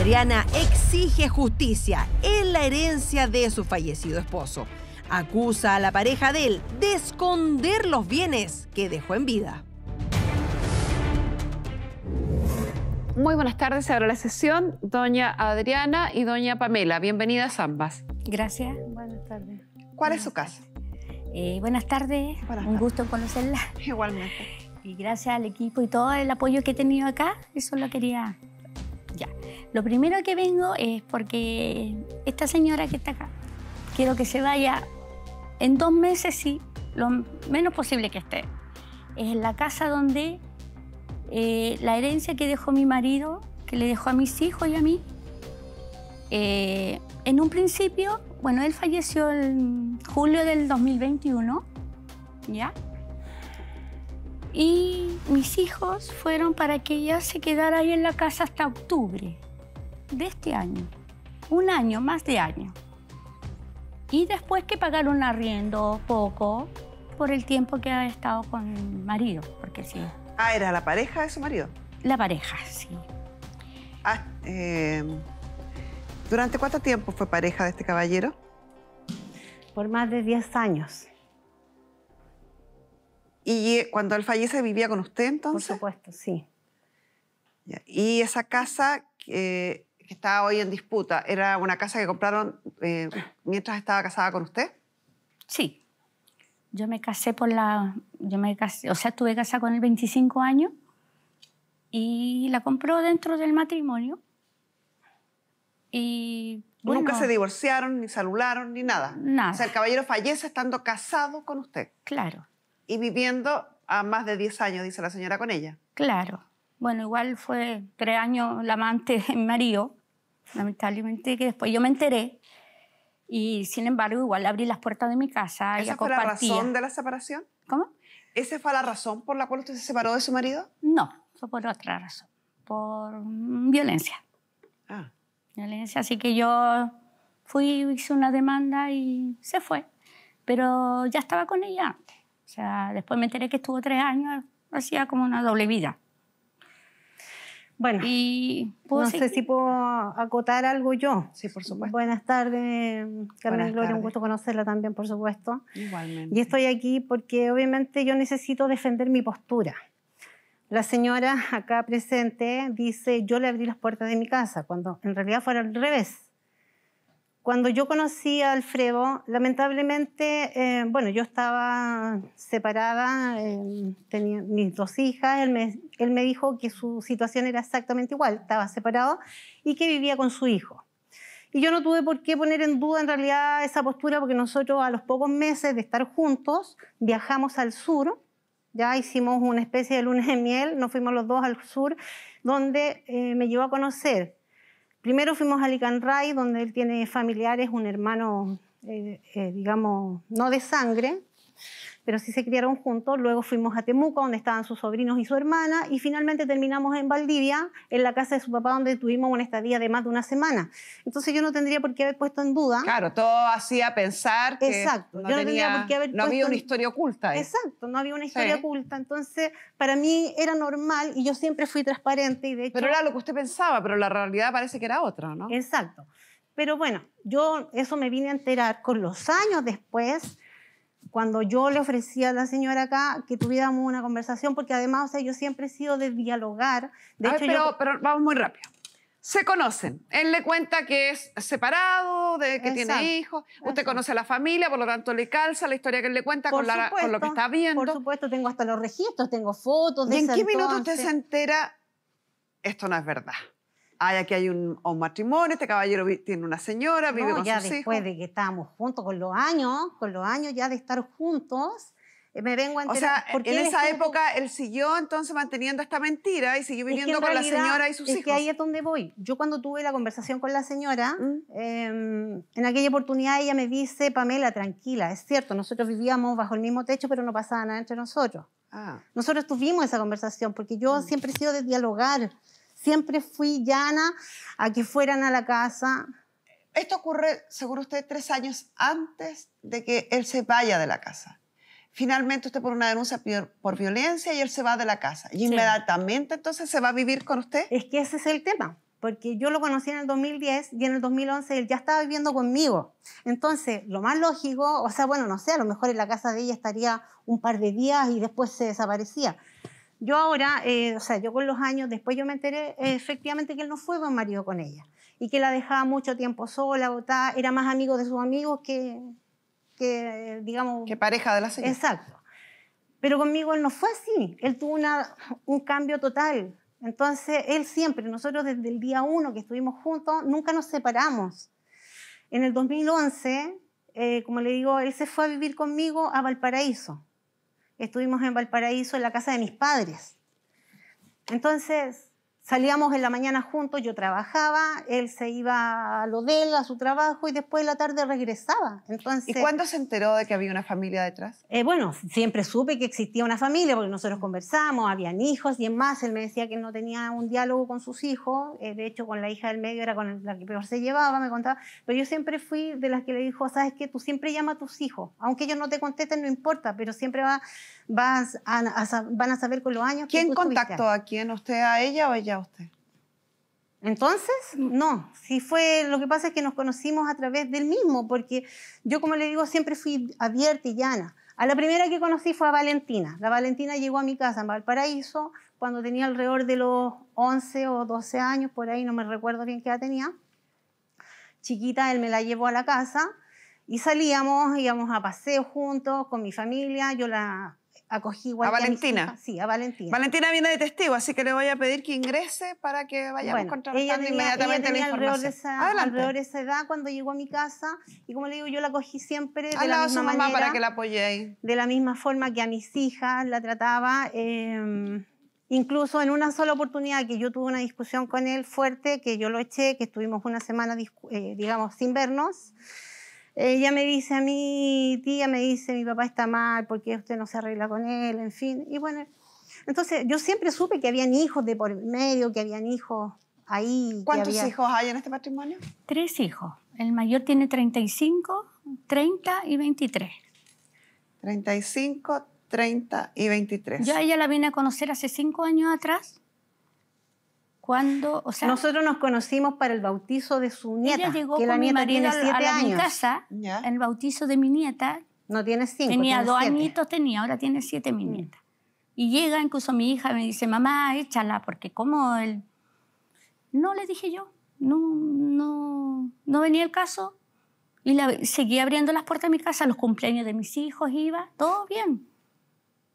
Adriana exige justicia en la herencia de su fallecido esposo. Acusa a la pareja de él de esconder los bienes que dejó en vida. Muy buenas tardes, se abre la sesión. Doña Adriana y doña Pamela, bienvenidas ambas. Gracias, buenas tardes. ¿Cuál es su casa? Buenas tardes, un gusto en conocerla. Igualmente. Y gracias al equipo y todo el apoyo que he tenido acá, eso lo quería. Ya. Lo primero que vengo es porque esta señora que está acá, quiero que se vaya en 2 meses, sí, lo menos posible que esté. Es en la casa donde la herencia que dejó mi marido, que le dejó a mis hijos y a mí. En un principio, bueno, él falleció en julio del 2021, ¿ya? Y mis hijos fueron para que ella se quedara ahí en la casa hasta octubre de este año. 1 año, más de año. Y después que pagar un arriendo poco por el tiempo que ha estado con mi marido, porque sí. Ah, ¿era la pareja de su marido? La pareja, sí. Ah, ¿durante cuánto tiempo fue pareja de este caballero? Por más de 10 años. ¿Y cuando él fallece vivía con usted entonces? Por supuesto, sí. ¿Y esa casa que está hoy en disputa, era una casa que compraron mientras estaba casada con usted? Sí. Yo me casé o sea, estuve casada con él 25 años y la compró dentro del matrimonio. Y bueno, ¿nunca se divorciaron, ni se anularon, ni nada? Nada. O sea, el caballero fallece estando casado con usted. Claro. Y viviendo a más de 10 años, dice la señora, con ella. Claro. Bueno, igual fue 3 años la amante de mi marido, lamentablemente, que después yo me enteré. Y sin embargo, igual abrí las puertas de mi casa. ¿Esa fue la razón de la separación? ¿Cómo? ¿Esa fue la razón por la cual usted se separó de su marido? No, fue por otra razón. Por violencia. Ah. Violencia, así que yo fui, hice una demanda y se fue. Pero ya estaba con ella antes. O sea, después me enteré que estuvo 3 años, hacía como una doble vida. Bueno, y no sé si puedo acotar algo yo. Sí, por supuesto. Buenas tardes, Carmen Buenas Gloria, tardes. un gusto conocerla también, por supuesto. Igualmente. Y estoy aquí porque obviamente yo necesito defender mi postura. La señora acá presente dice, yo le abrí las puertas de mi casa, cuando en realidad fue al revés. Cuando yo conocí a Alfredo, lamentablemente, bueno, yo estaba separada, tenía mis 2 hijas, él me dijo que su situación era exactamente igual, estaba separado y que vivía con su hijo. Y yo no tuve por qué poner en duda en realidad esa postura, porque nosotros a los pocos meses de estar juntos viajamos al sur, ya hicimos una especie de luna de miel, nos fuimos los 2 al sur, donde me llevó a conocer. Primero fuimos a Licanray, donde él tiene familiares, un hermano, digamos, no de sangre, pero sí se criaron juntos. Luego fuimos a Temuco, donde estaban sus sobrinos y su hermana, y finalmente terminamos en Valdivia, en la casa de su papá, donde tuvimos una estadía de más de 1 semana. Entonces yo no tendría por qué haber puesto en duda. Claro, todo hacía pensar que exacto, yo no tendría por qué haber no había puesto una historia oculta ahí. Exacto, no había una historia oculta. Entonces, para mí era normal y yo siempre fui transparente. Y de hecho, pero era lo que usted pensaba, pero la realidad parece que era otra, ¿no? Exacto. Pero bueno, yo eso me vine a enterar con los años después, cuando yo le ofrecí a la señora acá que tuviéramos una conversación, porque además, o sea, yo siempre he sido de dialogar. De hecho, pero vamos muy rápido. Se conocen. Él le cuenta que es separado, de que tiene hijos. Usted conoce a la familia, por lo tanto le calza la historia que él le cuenta con lo que está viendo. Por supuesto, tengo hasta los registros, tengo fotos de ¿Y en ese qué minuto entonces? usted se entera? Esto no es verdad. Aquí hay un matrimonio, este caballero tiene una señora, vive con sus hijos. Ya después de que estábamos juntos, con los años ya de estar juntos, me vengo a enterar. O sea, en esa época él siguió entonces manteniendo esta mentira y siguió viviendo con la señora y sus hijos. Es que ahí es donde voy. Yo cuando tuve la conversación con la señora, en aquella oportunidad ella me dice, Pamela, tranquila, es cierto, nosotros vivíamos bajo el mismo techo, pero no pasaba nada entre nosotros. Nosotros tuvimos esa conversación porque yo siempre he sido de dialogar. Siempre fui llana a que fueran a la casa. Esto ocurre, seguro usted, 3 años antes de que él se vaya de la casa. Finalmente usted pone una denuncia por violencia y él se va de la casa. Y inmediatamente entonces se va a vivir con usted. Es que ese es el tema. porque yo lo conocí en el 2010 y en el 2011 él ya estaba viviendo conmigo. Entonces, lo más lógico, o sea, bueno, no sé, a lo mejor en la casa de ella estaría un par de días y después se desaparecía. Yo ahora, o sea, yo con los años, después yo me enteré efectivamente que él no fue buen marido con ella y que la dejaba mucho tiempo sola, botada, era más amigo de sus amigos que digamos... Que pareja de la señora. Exacto. Pero conmigo él no fue así, él tuvo un cambio total. Entonces, él siempre, nosotros desde el día 1 que estuvimos juntos, nunca nos separamos. En el 2011, como le digo, él se fue a vivir conmigo a Valparaíso. Estuvimos en Valparaíso en la casa de mis padres. Entonces, salíamos en la mañana juntos, yo trabajaba, él se iba a lo de él, a su trabajo, y después de la tarde regresaba. Entonces, ¿y cuándo se enteró de que había una familia detrás? Bueno, siempre supe que existía una familia, porque nosotros conversamos, habían hijos, y en más, él me decía que no tenía un diálogo con sus hijos, de hecho, con la hija del medio era con la que peor se llevaba, me contaba, pero yo siempre fui de las que le dijo, ¿sabes qué? Tú siempre llama a tus hijos, aunque ellos no te contesten, no importa, pero siempre van a saber con los años. ¿Quién contactó a quién? ¿Usted a ella o ella a usted? Entonces, no, sí fue, lo que pasa es que nos conocimos a través del mismo, porque yo, como le digo, siempre fui abierta y llana. A la primera que conocí fue a Valentina. La Valentina llegó a mi casa en Valparaíso cuando tenía alrededor de los 11 o 12 años, por ahí, no me recuerdo bien qué edad tenía. Chiquita, él me la llevó a la casa y salíamos, íbamos a paseo juntos con mi familia, yo la acogí igual. ¿A Valentina? Sí, a Valentina. Valentina viene de testigo, así que le voy a pedir que ingrese para que vayamos contrastando inmediatamente la información. Alrededor de esa edad cuando llegó a mi casa, y como le digo, yo la acogí siempre de la misma mamá manera, para que la apoye ahí. de la misma forma que a mis hijas la trataba. Incluso en una sola oportunidad que yo tuve una discusión con él fuerte, que yo lo eché, que estuvimos una semana, digamos, sin vernos. Ella me dice a mi tía, me dice, mi papá está mal, ¿por qué usted no se arregla con él? En fin, y bueno, entonces yo siempre supe que habían hijos de por medio, que habían hijos ahí. ¿Cuántos hijos hay en este matrimonio? 3 hijos. El mayor tiene 35, 30 y 23. 35, 30 y 23. Yo a ella la vine a conocer hace 5 años atrás. Cuando, o sea, nosotros nos conocimos para el bautizo de su nieta. Ella llegó que con la mi nieta marido tiene 7 a mi años. casa, ¿Ya? el bautizo de mi nieta. No tiene 5, Tenía tiene 2 7. añitos, ahora tiene 7 mi nieta. Y llega incluso mi hija y me dice, mamá, échala, porque como él... No, le dije yo, no venía el caso. Y seguía abriendo las puertas de mi casa, los cumpleaños de mis hijos iba, todo bien.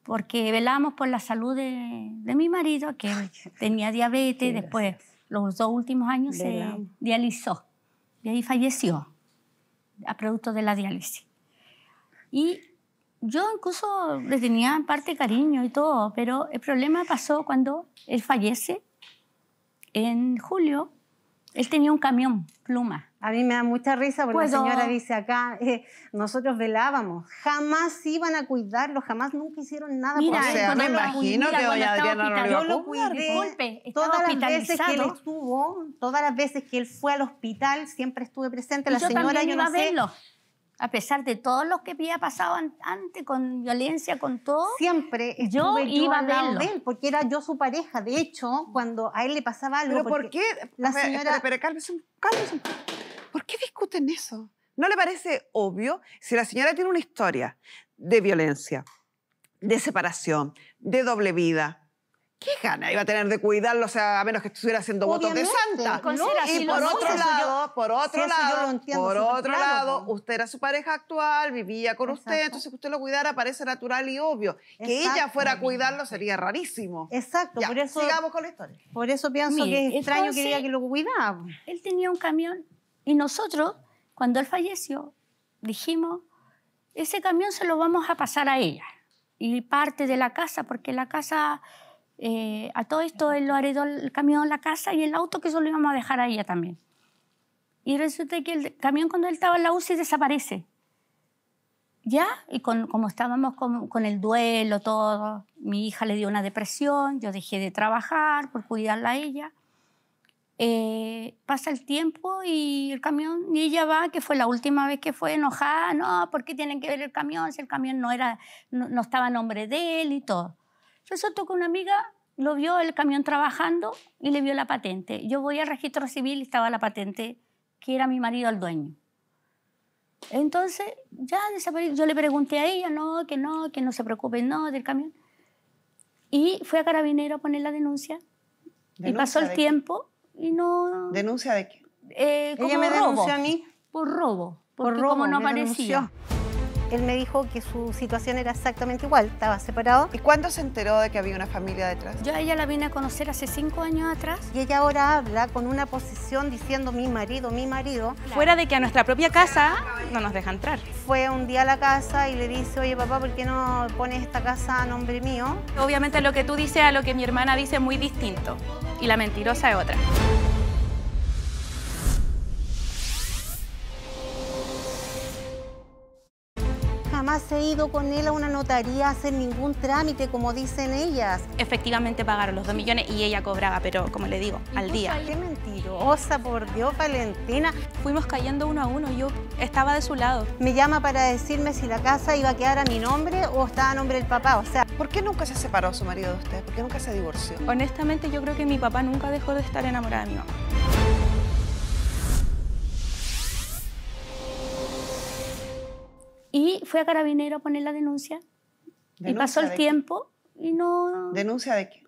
Porque velábamos por la salud de mi marido, que tenía diabetes, Sí, después los 2 últimos años se dializó. Y ahí falleció, a producto de la diálisis. Y yo incluso le tenía en parte cariño y todo, pero el problema pasó cuando él fallece. En julio, él tenía un camión, Pluma. A mí me da mucha risa porque la señora dice acá, nosotros velábamos, jamás iban a cuidarlo, jamás nunca hicieron nada por él. O sea, me imagino que doña Adriana no le iba a Yo lo cuidé, disculpe, todas las veces que él estuvo, todas las veces que él fue al hospital, siempre estuve presente. La señora, yo no sé, verlo. A pesar de todo lo que había pasado antes, con violencia, con todo, siempre yo iba a verlo de él, porque era yo su pareja. De hecho, cuando a él le pasaba algo... ¿Pero por qué? La señora... Pero cálmese un poco. ¿Por qué discuten eso? ¿No le parece obvio? Si la señora tiene una historia de violencia, de separación, de doble vida, ¿qué gana iba a tener de cuidarlo? O sea, a menos que estuviera haciendo votos de santa. Y por otro lado, usted era su pareja actual, vivía con usted, entonces que usted lo cuidara parece natural y obvio. Que ella fuera a cuidarlo sería rarísimo. Exacto, Ya, por eso... sigamos con la historia. Por eso pienso que es extraño que diga que lo cuidaba. Él tenía un camión y nosotros, cuando él falleció, dijimos, ese camión se lo vamos a pasar a ella. Y parte de la casa, porque la casa... a todo esto él lo heredó el camión, la casa y el auto, que eso lo íbamos a dejar a ella también. Y resulta que el camión, cuando él estaba en la UCI, desaparece. Ya, y como estábamos con el duelo, todo, mi hija le dio una depresión, yo dejé de trabajar por cuidarla a ella. Pasa el tiempo y el camión, y ella va, que fue la última vez que fue enojada, no, ¿por qué tienen que ver el camión? Si el camión no estaba a nombre de él y todo. Resulta que una amiga lo vio el camión trabajando y le vio la patente. Yo voy al registro civil y estaba la patente, que era mi marido el dueño. Entonces, ya desapareció. Yo le pregunté a ella, que no se preocupe, no, del camión. Y fue a Carabinero a poner la denuncia. Y pasó el tiempo y no... ¿Denuncia de qué? Ella me denunció a mí. Por robo. Porque Por robo, como no me aparecía. denunció. Él me dijo que su situación era exactamente igual, estaba separado. ¿Y cuándo se enteró de que había una familia detrás? Yo a ella la vine a conocer hace 5 años atrás. Y ella ahora habla con una posición diciendo mi marido, mi marido. Fuera de que a nuestra propia casa no nos deja entrar. Fue un día a la casa y le dice, oye papá, ¿por qué no pones esta casa a nombre mío? Obviamente lo que tú dices a lo que mi hermana dice es muy distinto. Y la mentirosa es otra. Jamás he ido con él a una notaría a hacer ningún trámite, como dicen ellas. Efectivamente pagaron los 2 millones y ella cobraba, pero como le digo, al día. Qué mentirosa, por Dios, Valentina. Fuimos cayendo uno a uno, yo estaba de su lado. Me llama para decirme si la casa iba a quedar a mi nombre o estaba a nombre del papá, o sea... ¿Por qué nunca se separó su marido de usted? ¿Por qué nunca se divorció? Honestamente, yo creo que mi papá nunca dejó de estar enamorada de mi mamá. Y fue a Carabinero a poner la denuncia. Y pasó el tiempo y no... ¿Denuncia de qué?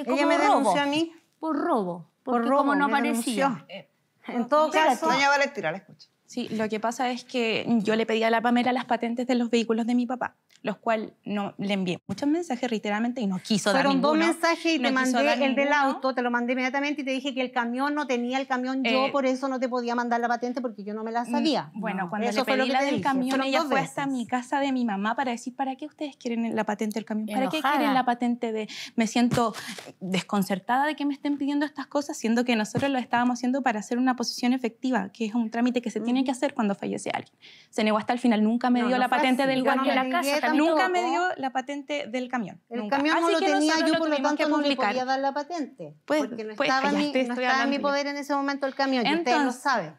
Ella me denunció a mí. Por robo. Por Porque robo, como no me aparecía. denunció. En todo caso... Doña Valentina, la escucho. Sí, lo que pasa es que yo le pedí a la Pamela las patentes de los vehículos de mi papá, los cuales no, le envié muchos mensajes reiteradamente y no quiso dar Fueron ninguno. 2 mensajes y No te quiso mandé dar el del ninguno. auto, te lo mandé inmediatamente y te dije que el camión no tenía el camión yo, por eso no te podía mandar la patente porque yo no me la sabía. Bueno, No, cuando eso le fue lo pedí que la te del dije. camión, Fueron ella 2 fue hasta veces. mi casa de mi mamá para decir, ¿para qué ustedes quieren la patente del camión? ¿Para qué Enojada. quieren la patente de...? Me siento desconcertada de que me estén pidiendo estas cosas, siendo que nosotros lo estábamos haciendo para hacer una posición efectiva, que es un trámite que se tiene que hacer cuando fallece alguien. Se negó hasta el final, nunca me No, dio no la fue patente así. del Igual camión. que la casa también. Nunca me tampoco. dio la patente del camión. El nunca. camión no Así lo que tenía nosotros yo, lo por lo tuvimos que tanto no le publicar. podía dar la patente. Pues- porque no pues estaba, ya te no estoy estaba en mi hablando yo. poder en ese momento el camión, y ustedes lo Entonces- saben.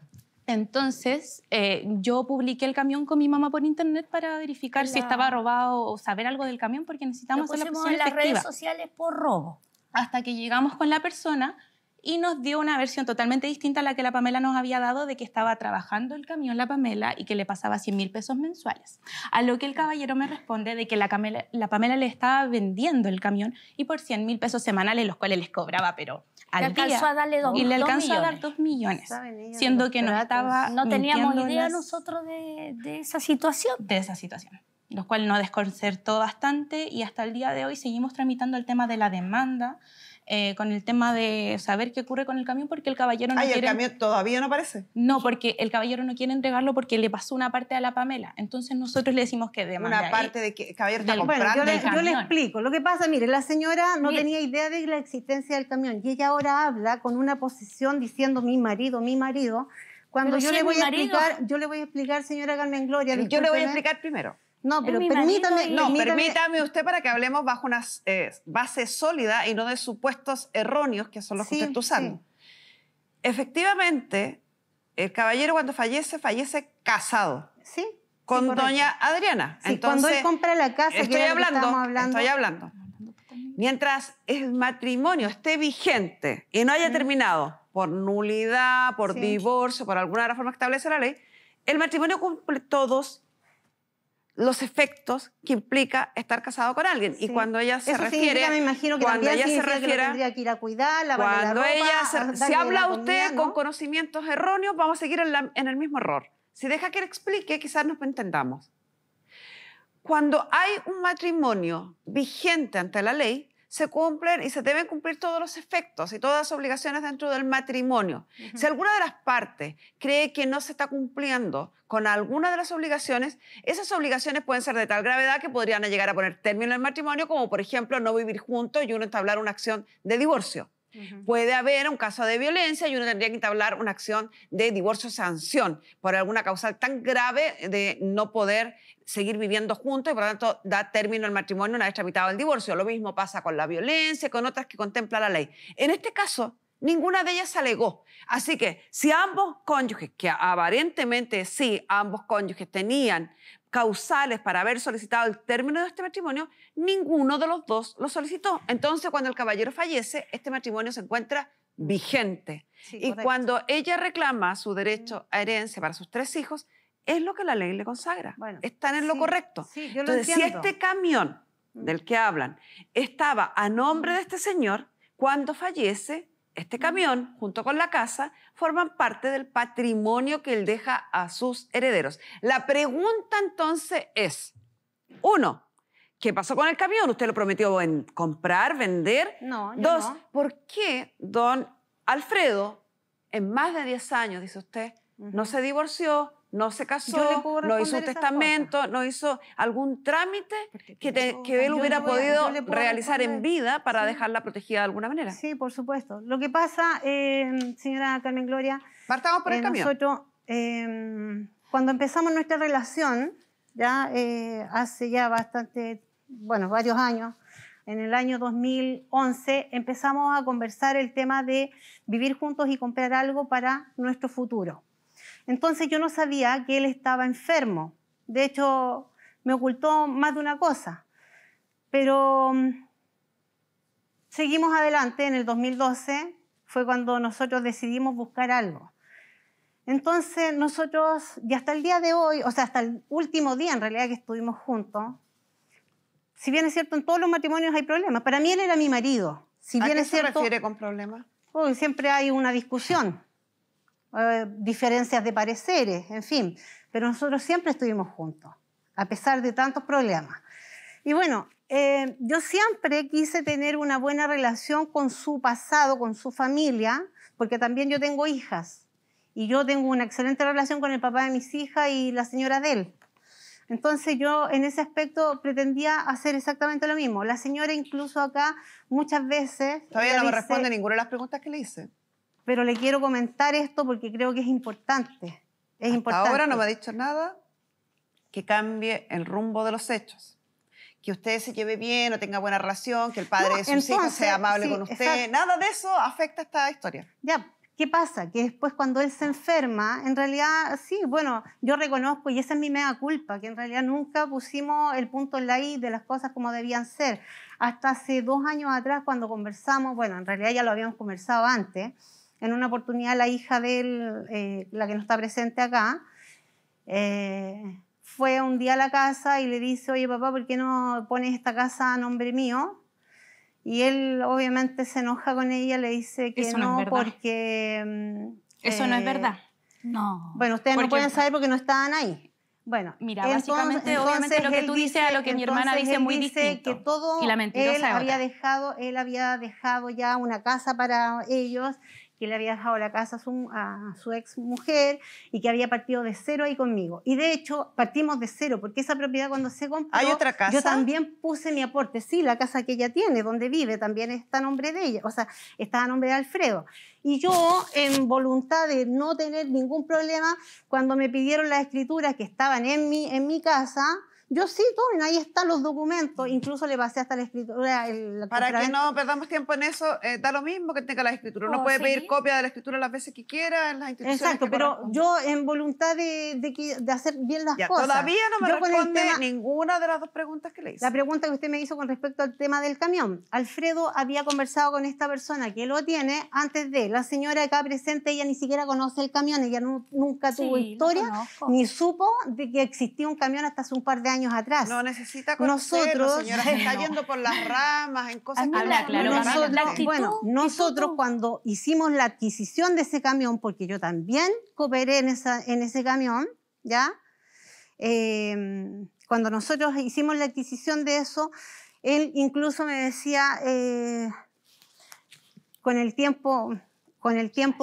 Entonces, yo publiqué el camión con mi mamá por internet para verificar si estaba robado o saber algo del camión porque Lo necesitamos hacer la pusimos posición en las efectiva. redes sociales por robo. Hasta que llegamos con la persona y nos dio una versión totalmente distinta a la que la Pamela nos había dado de que estaba trabajando el camión la Pamela y que le pasaba 100.000 pesos mensuales. A lo que el caballero me responde de que la Pamela le estaba vendiendo el camión y por 100.000 pesos semanales, los cuales les cobraba, pero al Le alcanzó día. a darle Y le 2 alcanzó a dar millones. 2 millones, Saben ellas de siendo los que no tratos. estaba No teníamos idea mintiéndolas nosotros de esa situación. de esa situación, lo cual nos desconcertó bastante y hasta el día de hoy seguimos tramitando el tema de la demanda, con el tema de saber qué ocurre con el camión porque el caballero no Ay, el quiere... camión todavía no aparece. No, porque el caballero no quiere entregarlo porque le pasó una parte a la Pamela. Entonces nosotros le decimos que demande Una ahí. parte de que el caballero está Del- Bueno, comprando. yo le camión. explico. Lo que pasa, mire, la señora no Mire. tenía idea de la existencia del camión y ella ahora habla con una posición diciendo mi marido, cuando Pero yo si le es voy mi a marido. explicar, yo le voy a explicar, señora Carmen Gloria. Yo le voy a discúlpeme. explicar primero. No, pero mi permítame, marido y- No, permítame. permítame usted para que hablemos bajo una base sólida y no de supuestos erróneos que son los que Sí, usted está usando. sí. Efectivamente, el caballero cuando fallece casado Sí, con sí, correcto. doña Adriana. Sí, cuando él compra la casa, que estoy era lo que estábamos hablando, estoy hablando. Mientras el matrimonio esté vigente y no haya terminado por nulidad, por Sí. divorcio, por alguna de las formas que establece la ley, el matrimonio cumple todos los efectos que implica estar casado con alguien. Y Sí. cuando ella se Eso refiere, significa, me imagino que cuando también ella se significa que lo refiere, tendría que ir a cuidar, lavarle la cuando ropa, ella si darle habla la usted comida, con ¿no? conocimientos erróneos, vamos a seguir en el mismo error. Si deja que le explique, quizás nos entendamos. Cuando hay un matrimonio vigente ante la ley, se cumplen y se deben cumplir todos los efectos y todas las obligaciones dentro del matrimonio. Si alguna de las partes cree que no se está cumpliendo con alguna de las obligaciones, esas obligaciones pueden ser de tal gravedad que podrían llegar a poner término al matrimonio, como por ejemplo no vivir juntos y uno entablar una acción de divorcio. Puede haber un caso de violencia y uno tendría que entablar una acción de divorcio-sanción por alguna causa tan grave de no poder seguir viviendo juntos y por lo tanto da término al matrimonio una vez tramitado el divorcio. Lo mismo pasa con la violencia, con otras que contempla la ley. En este caso, ninguna de ellas alegó. Así que si ambos cónyuges, que aparentemente sí, ambos cónyuges tenían causales para haber solicitado el término de este matrimonio, ninguno de los dos lo solicitó. Entonces, cuando el caballero fallece, este matrimonio se encuentra vigente. Sí, Y correcto. cuando ella reclama su derecho a herencia para sus 3 hijos, es lo que la ley le consagra. Bueno, Están en lo sí, correcto. sí, yo lo Entonces, si entiendo. este camión del que hablan estaba a nombre de este señor, cuando fallece, este camión, junto con la casa, forman parte del patrimonio que él deja a sus herederos. La pregunta entonces es, 1, ¿qué pasó con el camión? ¿Usted lo prometió en comprar, vender? No, yo 2, no. ¿por qué don Alfredo, en más de 10 años, dice usted, no se divorció, no se Yo le casó, puedo no hizo un responder esas testamento, no hizo algún trámite que él Yo hubiera le voy a- podido yo le puedo realizar en responder. vida para Sí. dejarla protegida de alguna manera? Sí, por supuesto. Lo que pasa, señora Carmen Gloria, Partamos por el camión. nosotros, cuando empezamos nuestra relación, ya hace ya bastante, bueno, varios años, en el año 2011, empezamos a conversar el tema de vivir juntos y comprar algo para nuestro futuro. Entonces yo no sabía que él estaba enfermo. De hecho, me ocultó más de una cosa. Pero seguimos adelante. En el 2012 fue cuando nosotros decidimos buscar algo. Entonces nosotros, y hasta el día de hoy, o sea, hasta el último día en realidad que estuvimos juntos, si bien es cierto, en todos los matrimonios hay problemas. Para mí él era mi marido. Si ¿A bien qué es se cierto, refiere con problemas? siempre hay una discusión, diferencias de pareceres, en fin. Pero nosotros siempre estuvimos juntos, a pesar de tantos problemas. Y bueno, yo siempre quise tener una buena relación con su pasado, con su familia, porque también yo tengo hijas. Y yo tengo una excelente relación con el papá de mis hijas y la señora de él. Entonces yo en ese aspecto pretendía hacer exactamente lo mismo. La señora incluso acá muchas veces... Todavía ella no me dice, responde ninguna de las preguntas que le hice. pero le quiero comentar esto porque creo que es importante. Es Hasta importante. ahora no me ha dicho nada que cambie el rumbo de los hechos. Que usted se lleve bien o tenga buena relación, que el padre No, de sus hijos entonces, sea amable sí, con usted. exacto. Nada de eso afecta esta historia. Ya, ¿qué pasa? Que después cuando él se enferma, en realidad, sí, bueno, yo reconozco, y esa es mi mea culpa, que en realidad nunca pusimos el punto en la I de las cosas como debían ser. Hasta hace 2 años atrás, cuando conversamos, bueno, en realidad ya lo habíamos conversado antes, en una oportunidad la hija de él, la que no está presente acá, fue un día a la casa y le dice, oye papá, ¿por qué no pones esta casa a nombre mío? Y él obviamente se enoja con ella, le dice que Eso no es verdad. porque... Eso no es verdad. No. Bueno, ustedes no Porque- pueden saber porque no estaban ahí. Bueno, Mira, básicamente, obviamente, lo que él tú dices a lo que mi hermana entonces dice él muy dice distinto. que todo Y la mentirosa él es había dejado ya una casa para ellos, que le había dejado la casa a su ex mujer y que había partido de cero ahí conmigo. Y de hecho, partimos de cero, porque esa propiedad cuando se compró, ¿Hay otra casa? yo también puse mi aporte. Sí, la casa que ella tiene, donde vive, también está a nombre de ella, o sea, está a nombre de Alfredo. Y yo, en voluntad de no tener ningún problema, cuando me pidieron las escrituras que estaban en mi casa, yo sí, tomen, ahí están los documentos, incluso le pasé hasta la escritura. Para que no perdamos tiempo en eso, da lo mismo que tenga la escritura. Uno ¿Puedo puede pedir seguir? copia de la escritura las veces que quiera en las instituciones. Exacto, que pero correspondan. yo en voluntad de hacer bien las Ya, cosas. todavía no me Yo con el responde tema- ninguna de las 2 preguntas que le hice. La pregunta que usted me hizo con respecto al tema del camión. Alfredo había conversado con esta persona que lo tiene antes de. La señora acá presente, ella ni siquiera conoce el camión, ella nunca tuvo Sí, lo historia, conozco. ni supo de que existía un camión hasta hace un par de años atrás. No necesita conocerlo, Nosotros- señora. Se está No. yendo por las ramas, en cosas que Habla no claro, no Carmen. son- La actitud Bueno, y nosotros todo. cuando hicimos la adquisición de ese camión, porque yo también cooperé en ese camión, ¿ya? Cuando nosotros hicimos la adquisición de eso, él incluso me decía, con el tiempo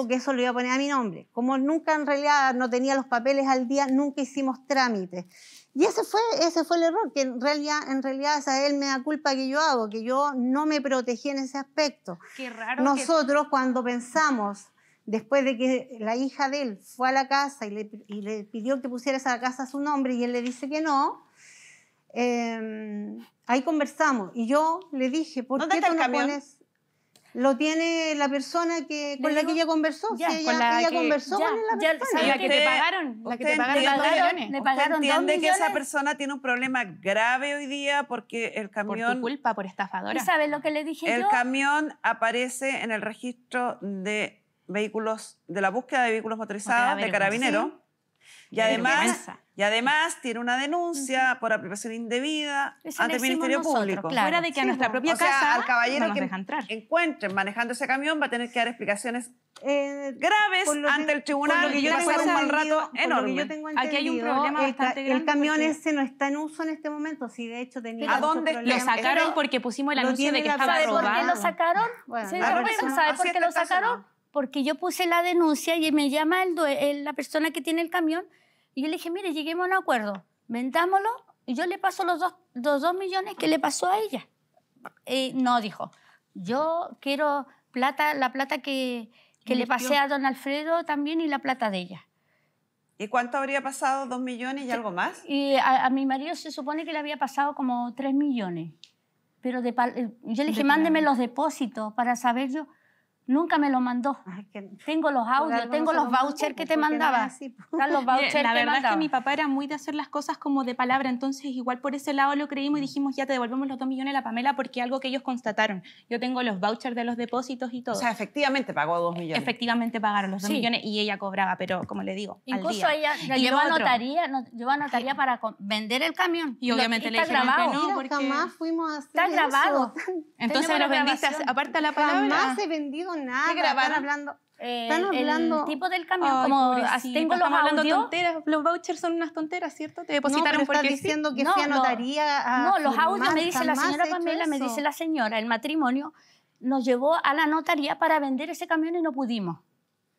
que eso lo iba a poner a mi nombre. Como nunca en realidad no tenía los papeles al día, nunca hicimos trámites. Y ese fue el error, que en realidad esa es la culpa que yo hago, que yo no me protegí en ese aspecto. Qué raro Nosotros cuando pensamos, después de que la hija de él fue a la casa y le pidió que pusiera esa casa a su nombre y él le dice que no, ahí conversamos. Y yo le dije, ¿por ¿Dónde qué está tú el no camión? pones...? Lo tiene la persona con la que ella conversó. Ya, Sí, con la ella que- conversó ya, con la ya, persona. ¿sabe La que qué? te pagaron, la que te usted pagaron los 2 entiende- millones. le ¿Usted pagaron 2 entiende que esa millones? persona tiene un problema grave hoy día porque el Por tu camión, culpa, por ¿Y estafadora. sabes lo que le dije el yo? camión aparece en el registro de vehículos, de la búsqueda de vehículos motorizados de vergüenza. Carabineros? Y Qué además, vergüenza. tiene una denuncia por apropiación indebida Eso ante le el hicimos Ministerio nosotros, Público. claro. Fuera de que a Sí, nuestra po. propia O sea, casa al caballero no nos que deja entrar. encuentren manejando ese camión va a tener que dar explicaciones Por graves lo que- ante el por tribunal lo que y yo pasar tengo un mal entendido- rato por lo que enorme. yo tengo Aquí hay un entendido, problema el bastante el grande camión porque- ese no está en uso en este momento. Sí, de hecho tenía ¿A muchos dónde está? Lo problemas. sacaron Pero- porque pusimos el lo anuncio de tiene que la estaba ¿Sabe por robado. qué lo sacaron? Bueno, Sí, la ¿sabe persona- por así qué está lo sacaron? estacionado. Porque yo puse la denuncia y me llama la persona que tiene el camión y yo le dije, mire, lleguemos a un acuerdo, vendámoslo y yo le paso los 2 millones que le pasó a ella. No, dijo, yo quiero plata, la plata que le pasé a don Alfredo también y la plata de ella. ¿Y cuánto habría pasado? ¿2 millones y algo más? Y a mi marido se supone que le había pasado como 3 millones. Pero yo le dije, mándeme los depósitos para saber yo. Nunca me lo mandó. Ay, que- Tengo los por audios, algo tengo no se los lo vouchers mandó, que te porque no es mandaba. así, po. Están los vouchers Mire, la que verdad es que mandaba. mi papá era muy de hacer las cosas como de palabra, entonces igual por ese lado lo creímos y dijimos ya te devolvemos los 2 millones a la Pamela porque es algo que ellos constataron. Yo tengo los vouchers de los depósitos y todo. O sea, efectivamente pagó 2 millones. Efectivamente pagaron los 2 Sí. millones y ella cobraba, pero como le digo, al Incluso día. ella la Y llevó lo a otro, notaría para vender el camión. Y obviamente le está dijeron que grabado. no. Mira, porque- jamás fuimos a hacer Está eso. grabado. Entonces Tenemos los la vendiste grabación. aparte de la palabra. Jamás he vendido nada. grabaron? Están hablando... El Están hablando... tipo del camión, Ay, como pobrecita, tengo los estamos hablando audios. tonteras. Los vouchers son unas tonteras, ¿cierto? Te No, depositaron pero estás porque sí. diciendo que No, fui a lo- notaría a No, los audios firmar, me dice la jamás señora he hecho Pamela, me eso. dice la señora, el matrimonio nos llevó a la notaría para vender ese camión y no pudimos.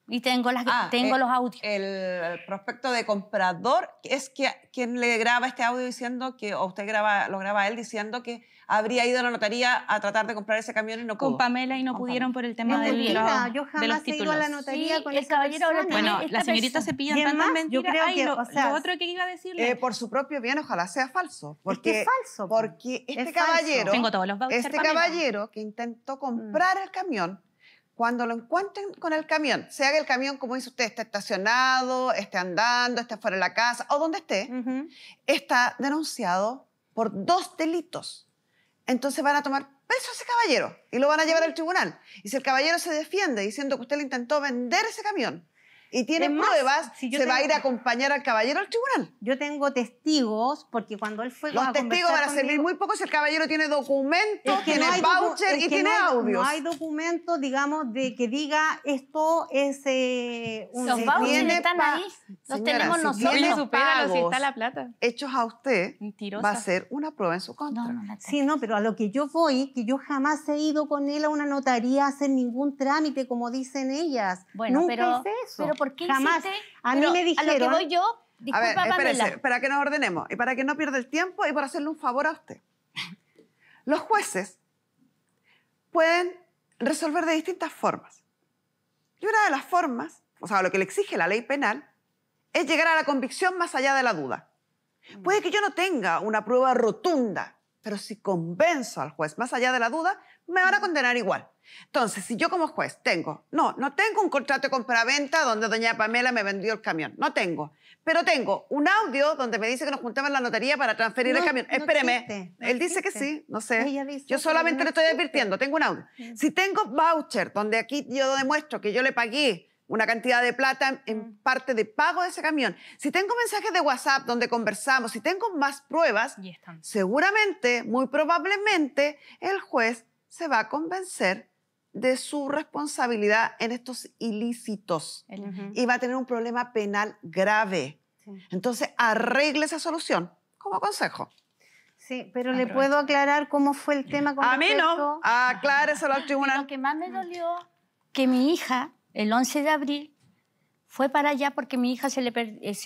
Y tengo los audios. El prospecto de comprador es quien le graba este audio diciendo que, o usted lo graba a él diciendo que habría ido a la notaría a tratar de comprar ese camión y no pudo. Con Pamela y no Con pudieron Pamela. por el Es tema del mentira, de yo los jamás he ido a la títulos. notaría Sí, con el esa caballero ahora persona. tiene- Bueno, esta la señorita persona. se pillan Y es tantas más, yo mentiras. creo Ay, que, lo, o sea, lo otro que iba a decirle. Por su propio bien, ojalá sea falso. Porque, es falso, po. porque este Es falso. caballero, Tengo todos los vouchers, este Pamela. caballero que intentó comprar el camión, cuando lo encuentren con el camión, sea que el camión, como dice usted, esté estacionado, esté andando, esté fuera de la casa o donde esté, Ujú. está denunciado por 2 delitos. Entonces van a tomar preso a ese caballero y lo van a llevar al tribunal. Y si el caballero se defiende diciendo que usted le intentó vender ese camión y tiene Es más, pruebas, si yo se va a tengo- ir a acompañar al caballero al tribunal. Yo tengo testigos, porque cuando él fue Los a testigos conversar van a servir conmigo- muy poco si el caballero tiene documentos, Es que tiene no hay voucher es y que tiene no hay- audios. No hay documentos, digamos, de que diga esto es Los si vouchers tiene están ahí, los Señora, tenemos si nosotros. tiene Oye, supéralo, si pagos está la plata. hechos a usted, Mentirosa. va a ser una prueba en su contra. No, no la tengo. Sí, no, pero a lo que yo voy, que yo jamás he ido con él a una notaría a hacer ningún trámite, como dicen ellas. Bueno, Nunca pero, hice eso. pero ¿por qué Jamás. hiciste? A mí Pero me A lo que dijeron- voy yo, A ver, disculpa, espérese, Pamela. para que nos ordenemos y para que no pierda el tiempo y para hacerle un favor a usted. Los jueces pueden resolver de distintas formas. Y una de las formas, o sea, lo que le exige la ley penal, es llegar a la convicción más allá de la duda. Puede que yo no tenga una prueba rotunda, pero si convenzo al juez más allá de la duda, me van a condenar igual. Entonces, si yo como juez no tengo un contrato de compraventa donde doña Pamela me vendió el camión, no tengo, pero tengo un audio donde me dice que nos juntemos en la notaría para transferir el No, camión. no Espéreme, existe, no él dice que existe. sí, no sé. Ella dice Yo eso, solamente pero le no estoy existe. advirtiendo, tengo un audio. Si tengo voucher donde aquí yo demuestro que yo le pagué una cantidad de plata en parte de pago de ese camión, si tengo mensajes de WhatsApp donde conversamos, si tengo más pruebas, Y están. seguramente, muy probablemente, el juez se va a convencer de su responsabilidad en estos ilícitos Ujú. y va a tener un problema penal grave. Sí. Entonces, arregle esa solución como consejo. Sí, pero le Aprovecha. puedo aclarar cómo fue el tema con A mí no, respecto- acláreselo al Lo tribunal. que más me dolió, que mi hija, el 11 de abril, fue para allá porque mi hija se le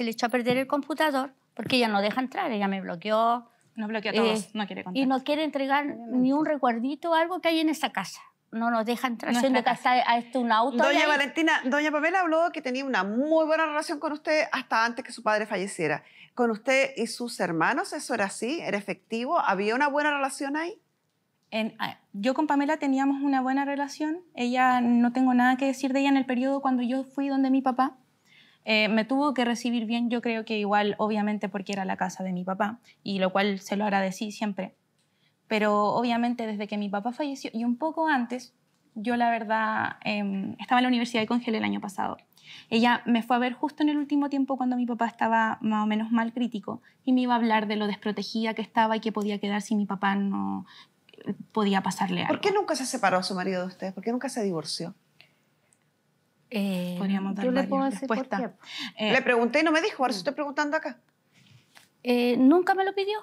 echó a perder el computador, porque ella no deja entrar, ella me bloqueó Nos bloqueó a todos, no quiere contar. y no quiere entregar ni un recuerdito o algo que hay en esa casa. No nos deja entrar, Nuestra siendo que casa. está a esto un auto. Doña ahí. Valentina, doña Pamela habló que tenía una muy buena relación con usted hasta antes que su padre falleciera. ¿Con usted y sus hermanos eso era así? ¿Era efectivo? ¿Había una buena relación ahí? Yo con Pamela teníamos una buena relación. Ella, no tengo nada que decir de ella en el periodo cuando yo fui donde mi papá. Me tuvo que recibir bien, yo creo que igual, obviamente, porque era la casa de mi papá, y lo cual se lo agradecí siempre. Pero obviamente desde que mi papá falleció, y un poco antes, yo la verdad estaba en la universidad de Congel el año pasado. Ella me fue a ver justo en el último tiempo cuando mi papá estaba más o menos mal crítico y me iba a hablar de lo desprotegida que estaba y que podía quedar si mi papá no podía pasarle algo. ¿Por qué nunca se separó su marido de usted? ¿Por qué nunca se divorció? Podríamos dar yo le varias puedo decir por respuestas. qué. Le pregunté y no me dijo, por eso estoy preguntando acá. Nunca me lo pidió.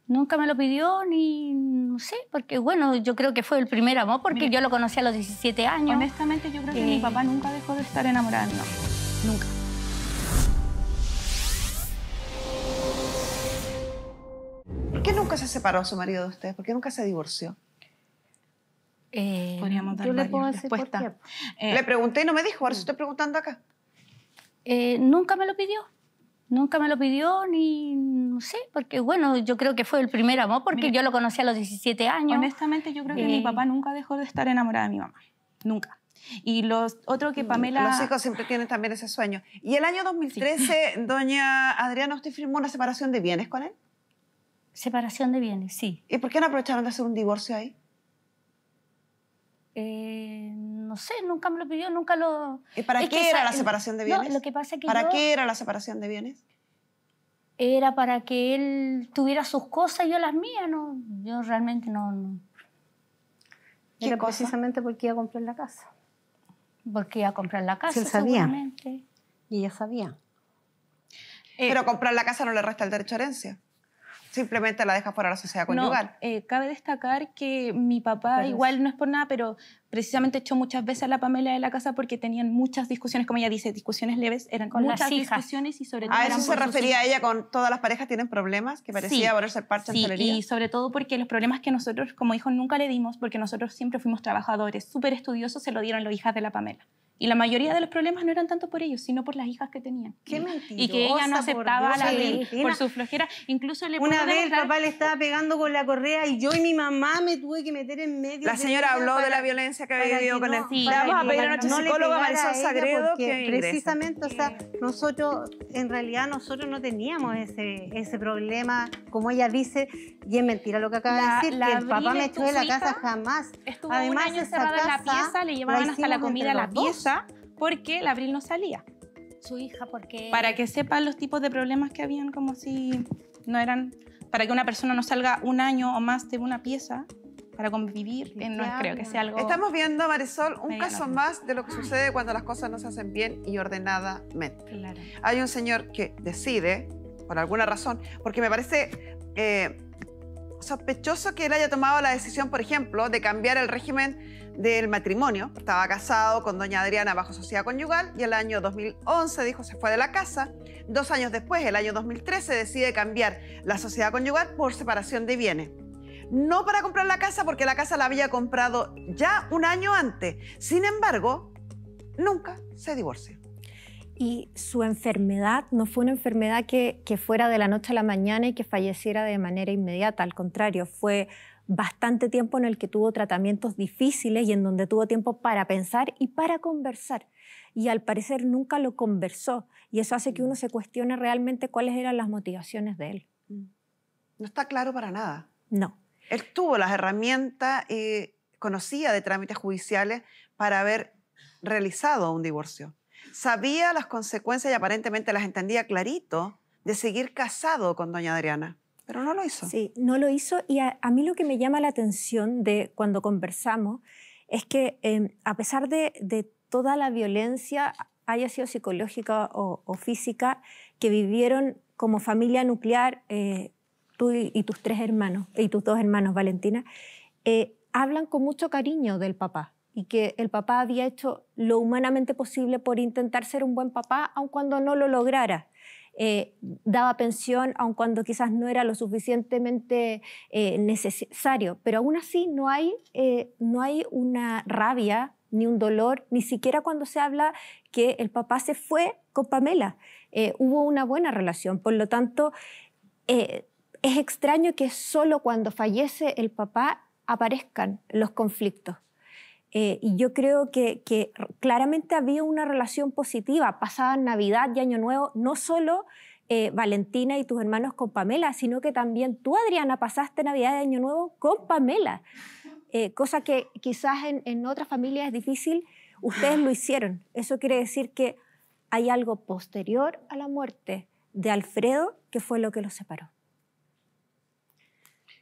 Nunca me lo pidió ni, no sé, porque bueno, yo creo que fue el primer amor porque Mire, yo lo conocí a los 17 años. Honestamente, yo creo que mi papá nunca dejó de estar enamorado de mí. Nunca. ¿Por qué nunca se separó su marido de usted? ¿Por qué nunca se divorció? Podríamos dar Yo le varias puedo decir por respuestas. qué. Le pregunté y no me dijo, por eso estoy preguntando acá. Nunca me lo pidió. Nunca me lo pidió ni, no sé, porque bueno, yo creo que fue el primer amor porque Mire, yo lo conocí a los 17 años. Honestamente, yo creo que mi papá nunca dejó de estar enamorado de mi mamá. Nunca. Y los otro que Pamela... Los hijos siempre tienen también ese sueño. ¿Y el año 2013, doña Adriana, usted firmó una separación de bienes con él? Separación de bienes, sí. ¿Y por qué no aprovecharon de hacer un divorcio ahí? No sé, nunca me lo pidió, nunca lo... ¿Y para Es qué que era esa- la separación de bienes? No, lo que pasa es que ¿Para yo- qué era la separación de bienes? Era para que él tuviera sus cosas y yo las mías, no, yo realmente no. ¿Qué Era cosa? precisamente porque iba a comprar la casa. Porque iba a comprar la casa, Sí, él sabía. seguramente. Y ella sabía. Pero comprar la casa no le resta el derecho a herencia. Simplemente la deja fuera de la sociedad conyugal. No, cabe destacar que mi papá, Pero igual no es por nada, pero precisamente echó muchas veces a la Pamela de la casa porque tenían muchas discusiones, como ella dice, discusiones leves, eran Con las muchas hijas. discusiones y sobre todo ¿A eran eso se por sus refería hijas. ella con todas las parejas tienen problemas? Que parecía Sí, ponerse el parche en Sí, telería. y sobre todo porque los problemas que nosotros como hijos nunca le dimos, porque nosotros siempre fuimos trabajadores, súper estudiosos, se lo dieron las hijas de la Pamela. Y la mayoría de los problemas no eran tanto por ellos, sino por las hijas que tenían. Qué Y que ella no mentirosa, por aceptaba a la Dios, Abril Valentina. por su flojera. Incluso le puedo Una vez el demostrar- papá le estaba pegando con la correa y yo y mi mamá me tuve que meter en medio. La de señora ella habló de para- la violencia que para había vivido que con no- él. Sí, Le vamos a para pedir a que nuestra no le psicóloga pegara Marisol a ella Sagredo porque que ingrese. precisamente, o sea, nosotros, en realidad nosotros no teníamos ese problema, como ella dice, y es mentira lo que acaba de decir, la que el papá Abril me estuvo echó de la su hija, casa jamás. Estuvo Además, un año esa encerrada en la casa pieza, le la llevaban hasta la hicimos comida a entre la los dos. pieza porque la Abril no salía. Su hija, porque... Para que sepan los tipos de problemas que habían, como si no eran... Para que una persona no salga un año o más de una pieza para convivir, no creo que sea algo... Estamos viendo, Marisol, un Mediano. caso más de lo que sucede cuando las cosas no se hacen bien y ordenadamente. Claro. Hay un señor que decide, por alguna razón, porque me parece sospechoso que él haya tomado la decisión, por ejemplo, de cambiar el régimen del matrimonio. Estaba casado con doña Adriana bajo sociedad conyugal y el año 2011 dijo se fue de la casa. 2 años después, el año 2013, decide cambiar la sociedad conyugal por separación de bienes. No para comprar la casa, porque la casa la había comprado ya un año antes. Sin embargo, nunca se divorció. Y su enfermedad no fue una enfermedad que fuera de la noche a la mañana y que falleciera de manera inmediata. Al contrario, fue bastante tiempo en el que tuvo tratamientos difíciles y en donde tuvo tiempo para pensar y para conversar. Y al parecer nunca lo conversó. Y eso hace que uno se cuestione realmente cuáles eran las motivaciones de él. No está claro para nada. No. Él tuvo las herramientas y conocía de trámites judiciales para haber realizado un divorcio. Sabía las consecuencias y aparentemente las entendía clarito de seguir casado con doña Adriana, pero no lo hizo. Sí, no lo hizo y a mí lo que me llama la atención de cuando conversamos es que a pesar de toda la violencia, haya sido psicológica o física, que vivieron como familia nuclear, tú y tus 3 hermanos, y tus 2 hermanos, Valentina, hablan con mucho cariño del papá y que el papá había hecho lo humanamente posible por intentar ser un buen papá, aun cuando no lo lograra. Daba pensión, aun cuando quizás no era lo suficientemente necesario, pero aún así no hay una rabia ni un dolor, ni siquiera cuando se habla que el papá se fue con Pamela. Hubo una buena relación, por lo tanto, es extraño que solo cuando fallece el papá aparezcan los conflictos. Y yo creo que claramente había una relación positiva. Pasaban Navidad y Año Nuevo, no solo Valentina y tus hermanos con Pamela, sino que también tú, Adriana, pasaste Navidad y Año Nuevo con Pamela. Cosa que quizás en otras familias es difícil, ustedes lo hicieron. Eso quiere decir que hay algo posterior a la muerte de Alfredo que fue lo que los separó.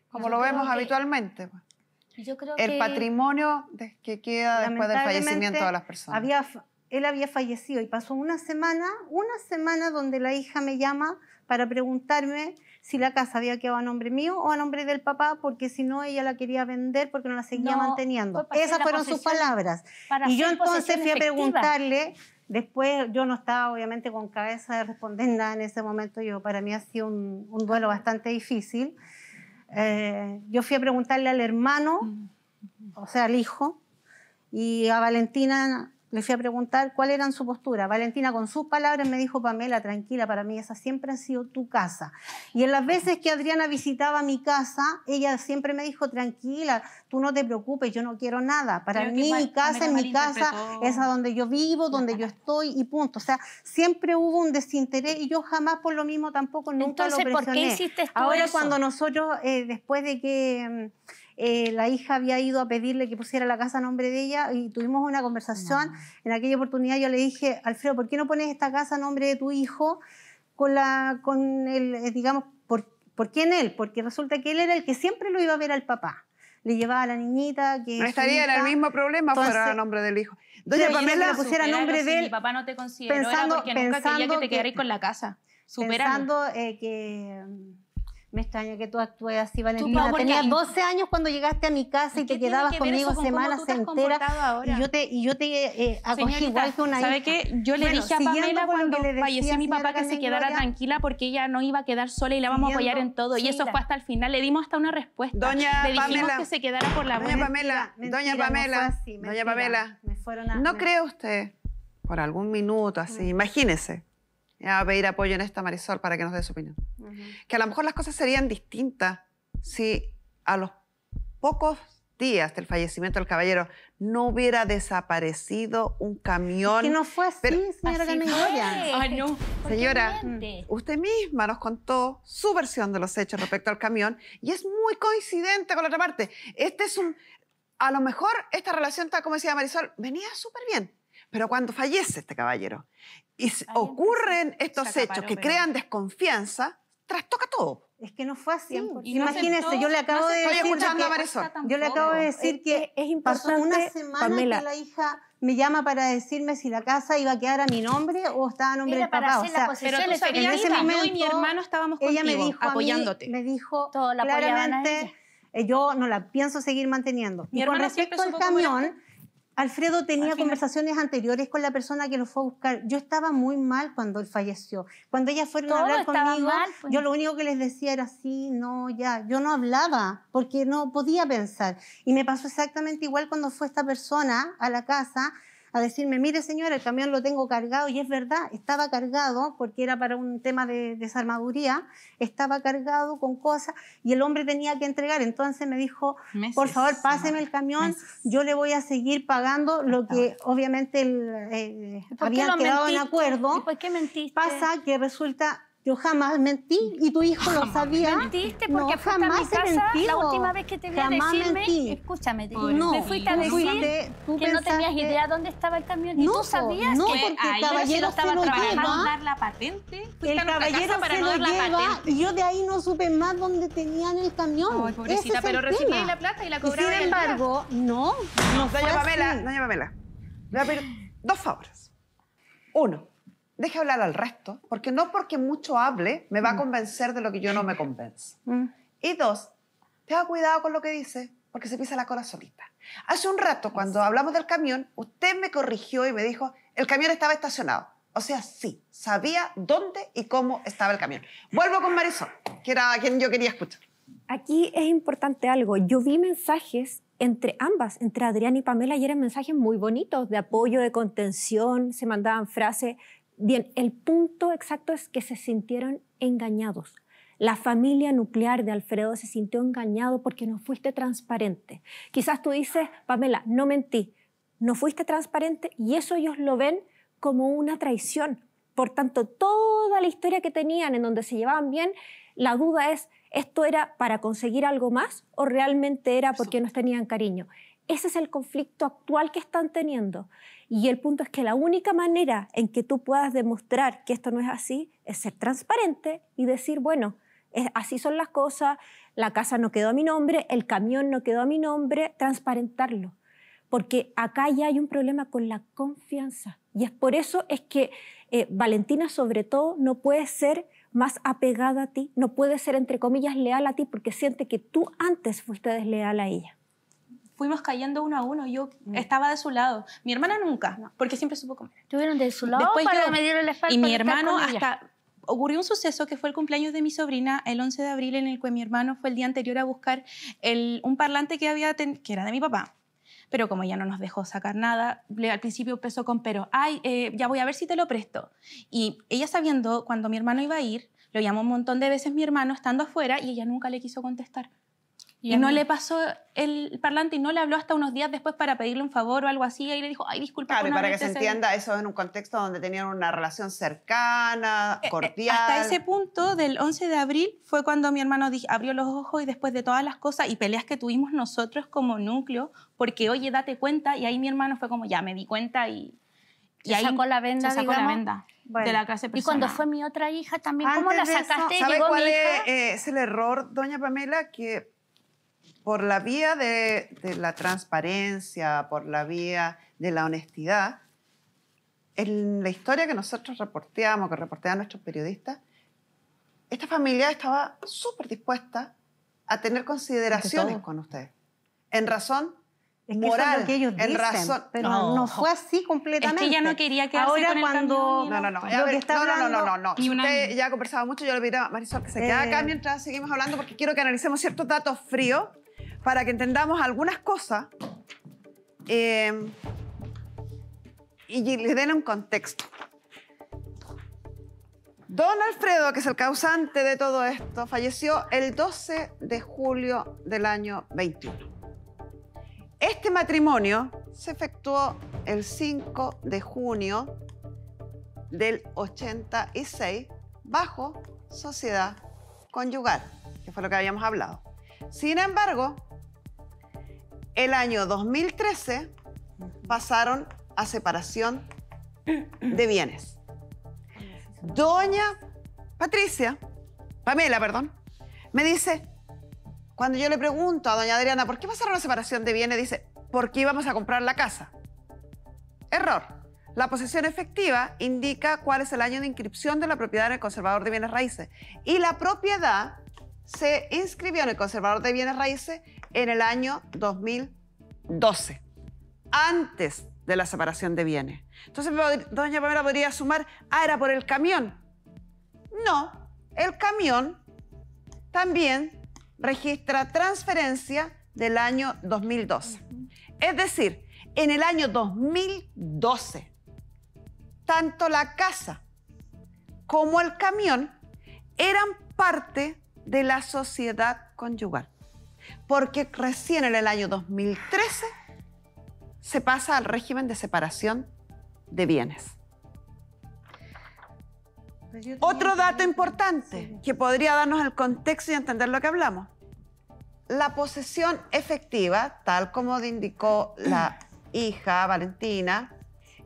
Como lo vemos habitualmente. Yo creo El que patrimonio que queda después del fallecimiento de las personas. Él había fallecido y pasó una semana donde la hija me llama para preguntarme si la casa había quedado a nombre mío o a nombre del papá, porque si no ella la quería vender porque no la seguía manteniendo. Esas fueron sus palabras. Y yo entonces fui a preguntarle, después yo no estaba obviamente con cabeza de responder nada en ese momento, para mí ha sido un duelo bastante difícil. Yo fui a preguntarle al hermano, o sea, al hijo, y a Valentina le fui a preguntar cuál era su postura. Valentina, con sus palabras, me dijo: Pamela, tranquila, para mí esa siempre ha sido tu casa. Y en las veces que Adriana visitaba mi casa, ella siempre me dijo: tranquila, tú no te preocupes, yo no quiero nada. Para mí, mi casa es mi casa, es a donde yo vivo, donde yo estoy y punto. O sea, siempre hubo un desinterés y yo jamás por lo mismo tampoco nunca lo presioné. ¿Por qué hiciste tú Ahora eso? cuando nosotros, después de que la hija había ido a pedirle que pusiera la casa a nombre de ella y tuvimos una conversación, en aquella oportunidad yo le dije: Alfredo, ¿por qué no pones esta casa a nombre de tu hijo con el, digamos, ¿por qué en él? Porque resulta que él era el que siempre lo iba a ver al papá. Le llevaba a la niñita que... No estaría en el mismo problema. Entonces, fuera a nombre del hijo. Doña Pamela, que pusiera a nombre de él. Mi papá no te consideró, porque nunca quería que te quedaras con la casa. Pensando que... Me extraña que tú actúes así, Valentina. Tenías 12 años cuando llegaste a mi casa y te quedabas conmigo semanas enteras. Y yo te acogí igual que una hija. ¿Sabe qué? Yo le dije a Pamela cuando falleció mi papá que se quedara tranquila porque ella no iba a quedar sola y la vamos a apoyar en todo. Y eso fue hasta el final. Le dimos hasta una respuesta. Le dijimos que se quedara por la buena. Doña Pamela, ¿no cree usted, por algún minuto así, imagínese, a pedir apoyo en esta Marisol para que nos dé su opinión? Que a lo mejor las cosas serían distintas si a los pocos días del fallecimiento del caballero no hubiera desaparecido un camión. Es que no fue así, señora Carmen Gloria. Ay, no. Señora, usted misma nos contó su versión de los hechos respecto al camión y es muy coincidente con la otra parte. A lo mejor esta relación, tal como decía Marisol, venía súper bien, pero cuando fallece este caballero y ocurren estos hechos que crean desconfianza, trastoca todo. Es que no fue así. Imagínese, yo le acabo de decir que es pasó una semana Pamela, que la hija me llama para decirme si la casa iba a quedar a mi nombre o estaba a nombre del papá. Pero tú sabías, en ese momento, yo y mi hermano estábamos contigo, ella me dijo apoyándote. Me dijo claramente, yo no la pienso seguir manteniendo. Y con respecto al camión, Alfredo tenía conversaciones anteriores con la persona que lo fue a buscar. Yo estaba muy mal cuando él falleció. Cuando ellas fueron a hablar conmigo, yo lo único que les decía era sí, no, ya. Yo no hablaba porque no podía pensar. Y me pasó exactamente igual cuando fue esta persona a la casa a decirme: mire señora, el camión lo tengo cargado. Y es verdad, estaba cargado porque era para un tema de desarmaduría, estaba cargado con cosas y el hombre tenía que entregar. Entonces me dijo: por favor, páseme el camión, yo le voy a seguir pagando lo que obviamente habían quedado en acuerdo. ¿Y por qué mentiste? Pasa que resulta... Yo jamás mentí y tu hijo lo sabía. Mentiste porque jamás he mentido. La última vez que te vi a decirme, escúchame, me fuiste a decir que no tenías idea dónde estaba el camión y tú sabías que porque el caballero se lo lleva. Dar la patente. El caballero se lo lleva y yo de ahí no supe más dónde tenían el camión. Ay, pobrecita, pero recibí la plata y la cobraba. Sin embargo, no fue Doña así. Pamela, le voy a pedir 2 favores. 1, deje hablar al resto, porque no porque mucho hable me va a convencer de lo que yo no me convenzo. Y 2, tenga cuidado con lo que dice, porque se pisa la cola solita. Hace un rato, cuando hablamos del camión, usted me corrigió y me dijo: el camión estaba estacionado. O sea, sí, sabía dónde y cómo estaba el camión. Vuelvo con Marisol, que era a quien yo quería escuchar. Aquí es importante algo. Yo vi mensajes entre ambas, entre Adriana y Pamela, y eran mensajes muy bonitos, de apoyo, de contención, se mandaban frases. Bien, el punto exacto es que se sintieron engañados. La familia nuclear de Alfredo se sintió engañado porque no fuiste transparente. Quizás tú dices, Pamela, no mentí, no fuiste transparente, y eso ellos lo ven como una traición. Por tanto, toda la historia que tenían en donde se llevaban bien, la duda es, ¿esto era para conseguir algo más o realmente era porque nos tenían cariño? Ese es el conflicto actual que están teniendo. Y el punto es que la única manera en que tú puedas demostrar que esto no es así es ser transparente y decir, bueno, así son las cosas, la casa no quedó a mi nombre, el camión no quedó a mi nombre, transparentarlo. Porque acá ya hay un problema con la confianza. Y es por eso es que Valentina, sobre todo, no puede ser más apegada a ti, no puede ser, entre comillas, leal a ti, porque siente que tú antes fuiste desleal a ella. Fuimos cayendo uno a uno, yo estaba de su lado. Mi hermana nunca, porque siempre supo comer. Estuvieron de su lado Después para yo, medir el espalda. y mi hermano hasta... Ocurrió un suceso que fue el cumpleaños de mi sobrina el 11 de abril, en el que mi hermano fue el día anterior a buscar un parlante que era de mi papá. Pero como ya no nos dejó sacar nada, al principio empezó con pero, ya voy a ver si te lo presto. Y ella, sabiendo cuando mi hermano iba a ir, lo llamó un montón de veces mi hermano estando afuera y ella nunca le quiso contestar. Y no le pasó el parlante y no le habló hasta unos días después para pedirle un favor o algo así. Y ahí le dijo, disculpa. Claro, y para que se entienda, eso en un contexto donde tenían una relación cercana, cordial. Hasta ese punto del 11 de abril fue cuando mi hermano abrió los ojos, y después de todas las cosas y peleas que tuvimos nosotros como núcleo, porque oye, date cuenta, y ahí mi hermano fue como, ya me di cuenta y ahí sacó la venda, se sacó la venda de la clase Y personal. cuando fue mi otra hija también, ¿cómo la sacaste? ¿Sabe Llegó cuál mi hija. es el error, doña Pamela? Que por la vía de la transparencia, por la vía de la honestidad, en la historia que nosotros reporteamos, que reportean nuestros periodistas, esta familia estaba súper dispuesta a tener consideraciones con ustedes. En razón Es que moral, eso es lo que ellos en dicen, razón... pero no fue así completamente. Es que ella no quería quedarse Ahora con el cuando... camión No. Lo que está hablando- No. Si usted ya ha conversado mucho, yo le pido a Marisol que se quede acá mientras seguimos hablando, porque quiero que analicemos ciertos datos fríos para que entendamos algunas cosas y le den un contexto. Don Alfredo, que es el causante de todo esto, falleció el 12 de julio del año 21. Este matrimonio se efectuó el 5 de junio del 86 bajo sociedad conyugal, que fue lo que habíamos hablado. Sin embargo, el año 2013 pasaron a separación de bienes. Doña Pamela, me dice, cuando yo le pregunto a doña Adriana, ¿por qué pasaron a separación de bienes? Dice, porque íbamos a comprar la casa. Error. La posesión efectiva indica cuál es el año de inscripción de la propiedad en el conservador de bienes raíces. Y la propiedad se inscribió en el conservador de bienes raíces en el año 2012, antes de la separación de bienes. Entonces, doña Pamela podría sumar, era por el camión. No, el camión también registra transferencia del año 2012. Es decir, en el año 2012, tanto la casa como el camión eran parte de la sociedad conyugal, porque recién en el año 2013 se pasa al régimen de separación de bienes. Otro dato importante que podría darnos el contexto y entender lo que hablamos. La posesión efectiva, tal como indicó la hija Valentina,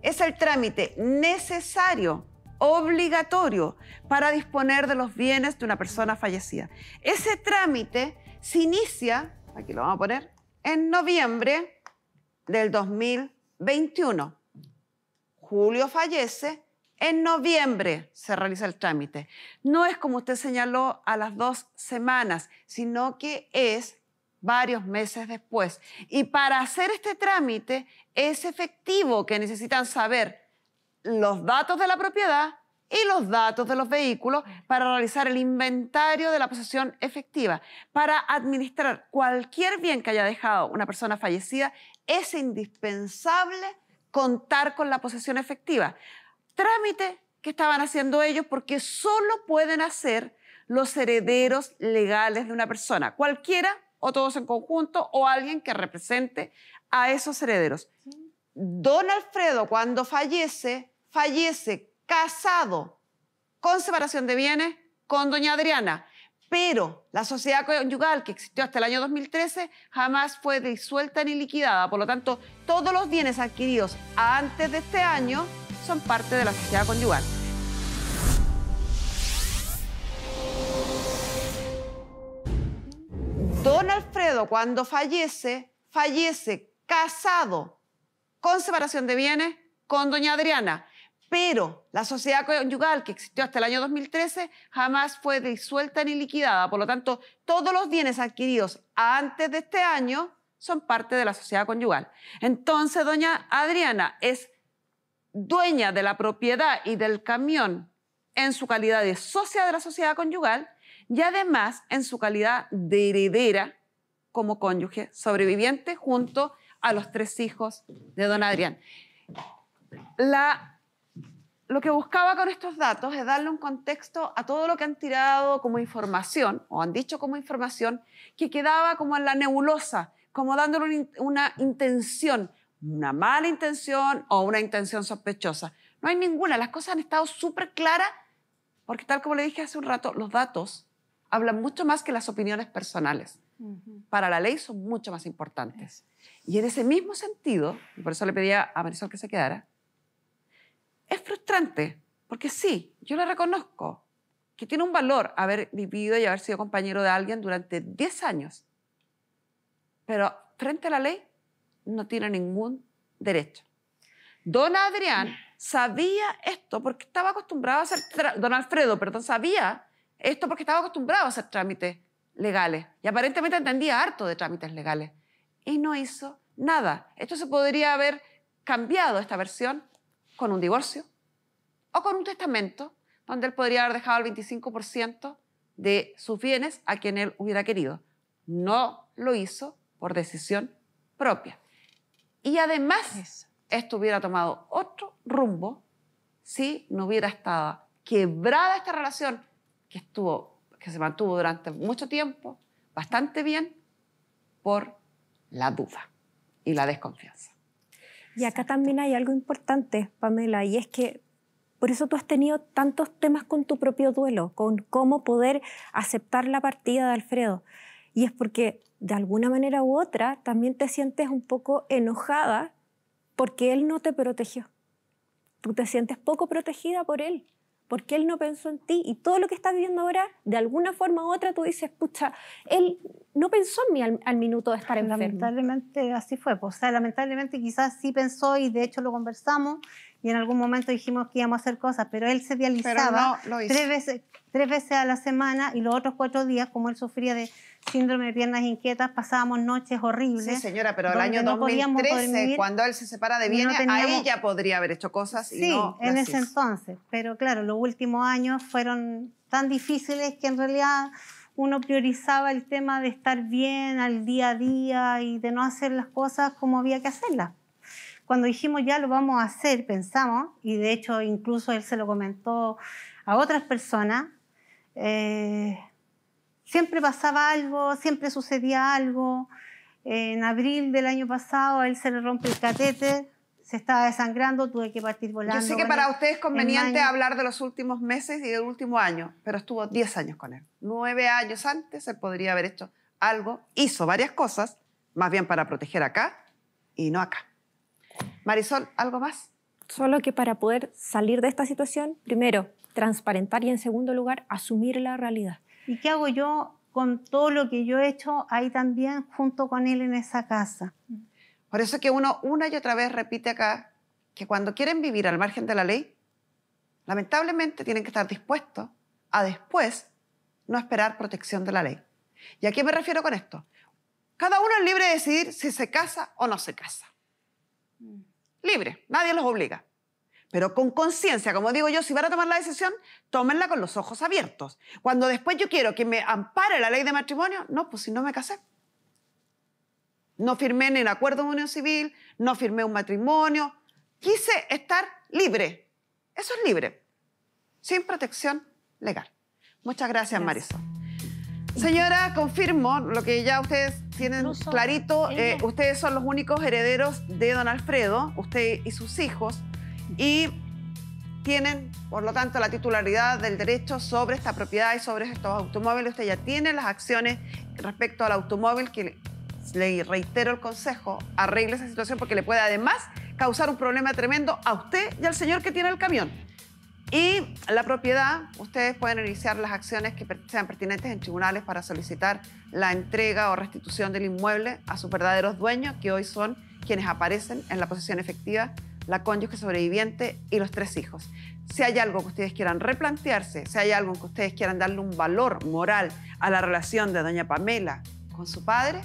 es el trámite necesario, obligatorio, para disponer de los bienes de una persona fallecida. Ese trámite se inicia, aquí lo vamos a poner, en noviembre del 2021. Julio fallece, en noviembre se realiza el trámite. No es como usted señaló a las 2 semanas, sino que es varios meses después. Y para hacer este trámite es efectivo que necesitan saber los datos de la propiedad y los datos de los vehículos para realizar el inventario de la posesión efectiva. Para administrar cualquier bien que haya dejado una persona fallecida, es indispensable contar con la posesión efectiva. Trámite que estaban haciendo ellos porque solo pueden hacer los herederos legales de una persona, cualquiera o todos en conjunto o alguien que represente a esos herederos. Don Alfredo, cuando fallece casado con separación de bienes con doña Adriana, pero la sociedad conyugal que existió hasta el año 2013 jamás fue disuelta ni liquidada. Por lo tanto, todos los bienes adquiridos antes de este año son parte de la sociedad conyugal. Don Alfredo, cuando fallece casado con separación de bienes con doña Adriana, pero la sociedad conyugal que existió hasta el año 2013 jamás fue disuelta ni liquidada. Por lo tanto, todos los bienes adquiridos antes de este año son parte de la sociedad conyugal. Entonces, doña Adriana es dueña de la propiedad y del camión en su calidad de socia de la sociedad conyugal y además en su calidad de heredera como cónyuge sobreviviente junto a los 3 hijos de don Adrián. Lo que buscaba con estos datos es darle un contexto a todo lo que han tirado como información, o han dicho como información, que quedaba como en la nebulosa, como dándole una intención, una mala intención o una intención sospechosa. No hay ninguna, las cosas han estado súper claras, porque tal como le dije hace un rato, los datos hablan mucho más que las opiniones personales. Para la ley son mucho más importantes. Y en ese mismo sentido, y por eso le pedía a Marisol que se quedara, es frustrante, porque sí, yo le reconozco que tiene un valor haber vivido y haber sido compañero de alguien durante 10 años, pero frente a la ley no tiene ningún derecho. Don Adrián sabía esto porque estaba acostumbrado a hacer, don Alfredo, perdón, sabía esto porque estaba acostumbrado a hacer trámites legales y aparentemente entendía harto de trámites legales y no hizo nada. Esto se podría haber cambiado, esta versión, con un divorcio o con un testamento donde él podría haber dejado el 25% de sus bienes a quien él hubiera querido. No lo hizo por decisión propia. Y además, esto hubiera tomado otro rumbo si no hubiera estado quebrada esta relación que se mantuvo durante mucho tiempo, bastante bien, por la duda y la desconfianza. Y acá también hay algo importante, Pamela, y es que por eso tú has tenido tantos temas con tu propio duelo, con cómo poder aceptar la partida de Alfredo. Y es porque de alguna manera u otra también te sientes un poco enojada porque él no te protegió. Tú te sientes poco protegida por él, porque él no pensó en ti. Y todo lo que estás viviendo ahora, de alguna forma u otra, tú dices, pucha, él no pensó en mí al minuto de estar enfermo. Lamentablemente así fue. O sea, lamentablemente quizás sí pensó y de hecho lo conversamos y en algún momento dijimos que íbamos a hacer cosas, pero él se dializaba no lo hizo. 3 veces a la semana y los otros 4 días, como él sufría de síndrome de piernas inquietas, pasábamos noches horribles. Sí, señora, pero el año 2013, cuando él se separa de bienes, ahí ya podría haber hecho cosas y no. Sí, en ese entonces. Pero claro, los últimos años fueron tan difíciles que en realidad uno priorizaba el tema de estar bien al día a día y de no hacer las cosas como había que hacerlas. Cuando dijimos ya lo vamos a hacer, pensamos, y de hecho incluso él se lo comentó a otras personas, siempre pasaba algo, siempre sucedía algo. En abril del año pasado a él se le rompe el catéter, se estaba desangrando, tuve que partir volando. Yo sé que para usted es conveniente hablar de los últimos meses y del último año, pero estuvo 10 años con él. 9 años antes él podría haber hecho algo, hizo varias cosas, más bien para proteger acá y no acá. Marisol, ¿algo más? Solo que para poder salir de esta situación, primero, transparentar y en segundo lugar, asumir la realidad. ¿Y qué hago yo con todo lo que yo he hecho ahí también junto con él en esa casa? Por eso es que uno una y otra vez repite acá que cuando quieren vivir al margen de la ley, lamentablemente tienen que estar dispuestos a después no esperar protección de la ley. ¿Y a qué me refiero con esto? Cada uno es libre de decidir si se casa o no se casa. Libre, nadie los obliga. Pero con conciencia, como digo yo, si van a tomar la decisión, tómenla con los ojos abiertos. Cuando después yo quiero que me ampare la ley de matrimonio, no, pues si no me casé. No firmé ni un acuerdo de unión civil, no firmé un matrimonio. Quise estar libre. Eso es libre, sin protección legal. Muchas gracias, Marisol. Señora, confirmo lo que ya ustedes tienen Incluso clarito. ella. Ustedes son los únicos herederos de don Alfredo, usted y sus hijos, y tienen, por lo tanto, la titularidad del derecho sobre esta propiedad y sobre estos automóviles. Usted ya tiene las acciones respecto al automóvil, que le reitero el consejo, arregle esa situación porque le puede además causar un problema tremendo a usted y al señor que tiene el camión. Y la propiedad, ustedes pueden iniciar las acciones que sean pertinentes en tribunales para solicitar la entrega o restitución del inmueble a sus verdaderos dueños, que hoy son quienes aparecen en la posesión efectiva, la cónyuge sobreviviente y los 3 hijos. Si hay algo que ustedes quieran replantearse, si hay algo en que ustedes quieran darle un valor moral a la relación de doña Pamela con su padre,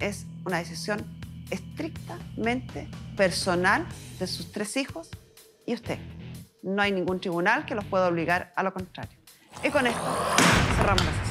es una decisión estrictamente personal de sus 3 hijos y usted. No hay ningún tribunal que los pueda obligar a lo contrario. Y con esto cerramos la sesión.